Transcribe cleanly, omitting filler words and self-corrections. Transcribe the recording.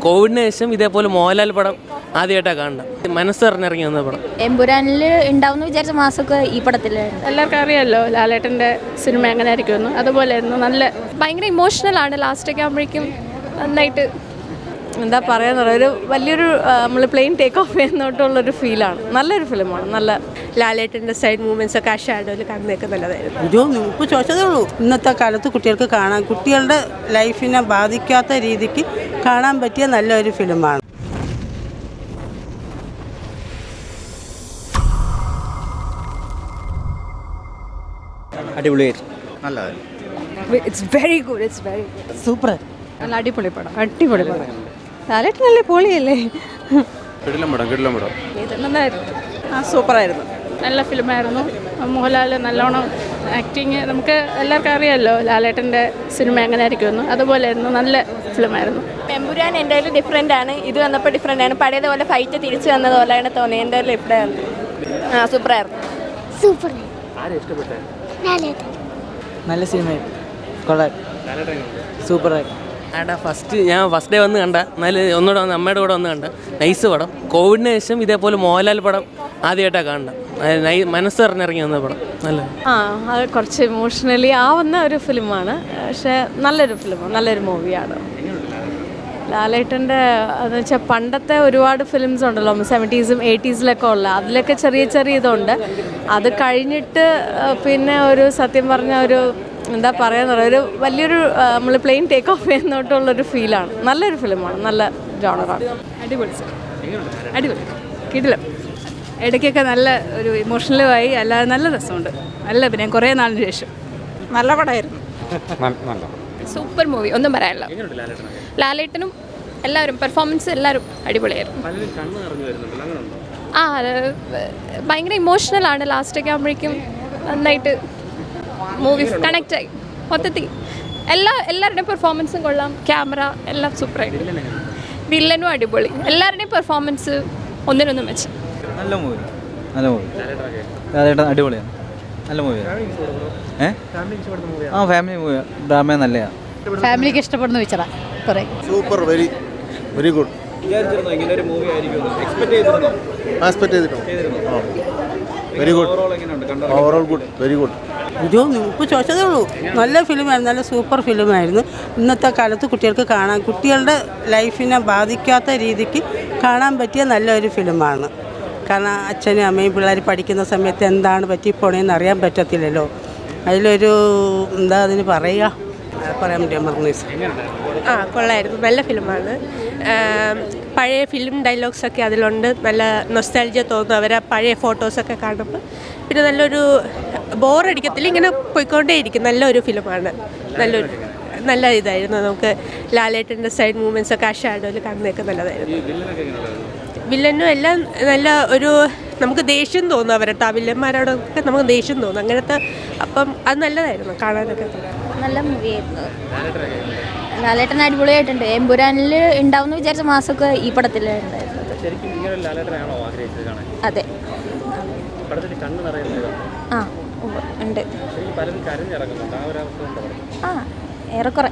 കോവിഡിന് ശേഷം ഇതേപോലെ മോഹൻലാൽ പടം ആദ്യമായിട്ടാണ് കാണുന്നത്. മനസ്സറിഞ്ഞിറങ്ങി വന്ന പടം. എമ്പുരാനിൽ ഉണ്ടാവുമെന്ന് വിചാരിച്ച മാസമൊക്കെ ഈ പടത്തില് എല്ലാവർക്കും അറിയാമല്ലോ ലാലേട്ടൻ്റെ സിനിമ എങ്ങനെ ആയിരിക്കുമെന്ന്. അതുപോലെയായിരുന്നു. നല്ല ഭയങ്കര ഇമോഷണലാണ്. ലാസ്റ്റൊക്കെ ആകുമ്പോഴേക്കും നന്നായിട്ട് എന്താ പറയുക, ഒരു വലിയൊരു നമ്മൾ പ്ലെയിൻ ടേക്ക് ഓഫ് ചെയ്യുന്നോട്ടുള്ളൊരു ഫീലാണ്. നല്ലൊരു ഫിലിമാണ്. നല്ല ലാലേട്ടൻ്റെ സൈഡ് മൂവ്മെൻറ്റ്സ് ഒക്കെ ആ ഷാഡോയിൽ കാണുന്നതൊക്കെ നല്ലതായിരുന്നു. ഇപ്പോൾ ചോദിച്ചതേ ഉള്ളൂ. ഇന്നത്തെ കാലത്ത് കുട്ടികൾക്ക് കാണാൻ, കുട്ടികളുടെ ലൈഫിനെ ബാധിക്കാത്ത രീതിക്ക് കാണാൻ പറ്റിയ നല്ലൊരു ഫിലിമാണ്. അടിപൊളിയായിരുന്നു. It's very good. It's very good. Super. നല്ല അടിപൊളി പടം. അടിപൊളി പടം. ലാലേട്ടൻ നല്ല പൊളിയല്ലേ. നന്നായിരുന്നു. സൂപ്പറായിരുന്നു. നല്ല ഫിലിമായിരുന്നു. മോഹൻലാൽ നല്ലോണം ആക്ടിങ്. നമുക്ക് എല്ലാവർക്കും അറിയാമല്ലോ ലാലേട്ടൻ്റെ സിനിമ എങ്ങനെ ആയിരിക്കുമെന്ന്. അതുപോലെയായിരുന്നു. നല്ല ഫിലിമായിരുന്നു. എമ്പുരാൻ എന്തായാലും ഡിഫറെൻ്റ് ആണ്. ഇത് വന്നപ്പോൾ ഡിഫറെൻ്റ് ആണ്. പഴയതുപോലെ ഫൈറ്റ് തിരിച്ചു വന്നതുപോലെയാണ് തോന്നിയത്. എന്തായാലും ഡിഫറെൻ്റ് ആണ്. സൂപ്പറായിരുന്നു. സൂപ്പർ. നല്ല സിനിമയായിരുന്നു. കൊള്ളാം. സൂപ്പറായി. ഞാൻ ഫസ്റ്റ് ഡേ വന്ന് കണ്ട, എന്നാലും ഒന്നുകൂടെ വന്ന് അമ്മയുടെ കൂടെ വന്ന് കണ്ട നൈസ് പടം. കോവിഡിന് ശേഷം ഇതേപോലെ മോഹൻലാൽ പടം ആദ്യമായിട്ടാണ് കാണുന്നത്. മനസ്സറിഞ്ഞിറങ്ങി വന്ന പടം. നല്ല അത് കുറച്ച് ഇമോഷണലി ആവുന്ന ഒരു ഫിലിമാണ്. പക്ഷേ നല്ലൊരു ഫിലിമാണ്. നല്ലൊരു മൂവിയാണ്. ലാലേട്ടൻ്റെ എന്ന് വെച്ചാൽ പണ്ടത്തെ ഒരുപാട് ഫിലിംസ് ഉണ്ടല്ലോ, 70s 80s ഉള്ള, അതിലൊക്കെ ചെറിയ ചെറിയ ഇതുണ്ട്. അത് കഴിഞ്ഞിട്ട് പിന്നെ ഒരു സത്യം പറഞ്ഞ ഒരു എന്താ പറയുക, ഒരു വലിയൊരു നമ്മൾ പ്ലെയിൻ ടേക്ക് ഓഫ് ചെയ്യുന്നോട്ടുള്ളൊരു ഫീലാണ്. നല്ലൊരു ഫിലിമാണ്. നല്ല ജോണറാണ്. അടിപൊളി. അടിപൊളി. കിടില. ഇടയ്ക്കൊക്കെ നല്ല ഒരു ഇമോഷണലുമായി. അല്ലാതെ നല്ല രസമുണ്ട്. നല്ല അഭിനയം. കുറേ നാളിന് ശേഷം നല്ല പടമായിരുന്നു. Super movie. ഒന്നും പറയാനില്ല. ലാലേട്ടനും എല്ലാവരും പെർഫോമൻസ് എല്ലാവരും അടിപൊളിയായിരുന്നു. ഭയങ്കര ഇമോഷണലാണ്. ലാസ്റ്റൊക്കെ ആകുമ്പോഴേക്കും നന്നായിട്ട് മൂവി കണക്റ്റായി. മൊത്തത്തിൽ എല്ലാവരുടെയും പെർഫോമൻസും കൊള്ളാം. ക്യാമറ എല്ലാം സൂപ്പറായിട്ട്. വില്ലനും അടിപൊളി. എല്ലാവരുടെയും പെർഫോമൻസ് ഒന്നിനൊന്നും വെച്ച് നല്ല മൂവി. നല്ല മൂവി. ലാലേട്ടൻ അടിപൊളിയാണ്. നല്ല മൂവിയാണ്. ഫാമിലി മൂവിയാണ്. ഡ്രാമ നല്ലതാണ്. ഫാമിലിക്ക് ഇഷ്ടപ്പെടുന്ന വെച്ചതാ. കുറേ super. Very very good. Very good. Overall good. Very good. ഇപ്പോൾ ചോദിച്ചതേ ഉള്ളൂ. നല്ല ഫിലിമായിരുന്നു. നല്ല സൂപ്പർ ഫിലിമായിരുന്നു. ഇന്നത്തെ കാലത്ത് കുട്ടികൾക്ക് കാണാൻ, കുട്ടികളുടെ ലൈഫിനെ ബാധിക്കാത്ത രീതിക്ക് കാണാൻ പറ്റിയ നല്ലൊരു ഫിലിമാണ്. കാരണം അച്ഛനും അമ്മയും പിള്ളേർ പഠിക്കുന്ന സമയത്ത് എന്താണ് പറ്റിപ്പോണേന്ന് അറിയാൻ പറ്റത്തില്ലല്ലോ. അതിലൊരു എന്താ അതിന് പറയുക, പറയാൻ പറ്റിയ മറന്നു. കൊള്ളായിരുന്നു. നല്ല ഫിലിമാണ്. പഴയ ഫിലിം ഡയലോഗ്സൊക്കെ അതിലുണ്ട്. നല്ല നൊസ്റ്റാൾജിയ തോന്നും അവരെ പഴയ ഫോട്ടോസൊക്കെ കാണുമ്പോൾ. പിന്നെ നല്ലൊരു ബോറടിക്കത്തില്ല, ഇങ്ങനെ പോയിക്കൊണ്ടേയിരിക്കും. നല്ലൊരു ഫിലിമാണ്. നല്ല ഇതായിരുന്നു. നമുക്ക് ലാലേട്ടൻ്റെ സൈഡ് മൂവ്മെൻറ്റ്സ് ഒക്കെ ആ ഷാഡോയിൽ കാണുന്നതൊക്കെ നല്ലതായിരുന്നു. വില്ലനും എല്ലാം നല്ല ഒരു നമുക്ക് ദേഷ്യം തോന്നും അവരുടെ. ആ വില്ലന്മാരോടൊക്കെ നമുക്ക് ദേഷ്യം തോന്നും അങ്ങനത്തെ. അപ്പം അത് നല്ലതായിരുന്നു കാണാനൊക്കെ. നല്ല മൂവിയായിരുന്നു. ലാലേട്ടൻ അടിപൊളിയായിട്ടുണ്ട്. എമ്പുരാനിൽ ഉണ്ടാവുമെന്ന് വിചാരിച്ച മാസമൊക്കെ ഈ പടത്തില് ഉണ്ടായിരുന്നത്. അതെ. ഉണ്ട്. ഏറെക്കുറെ.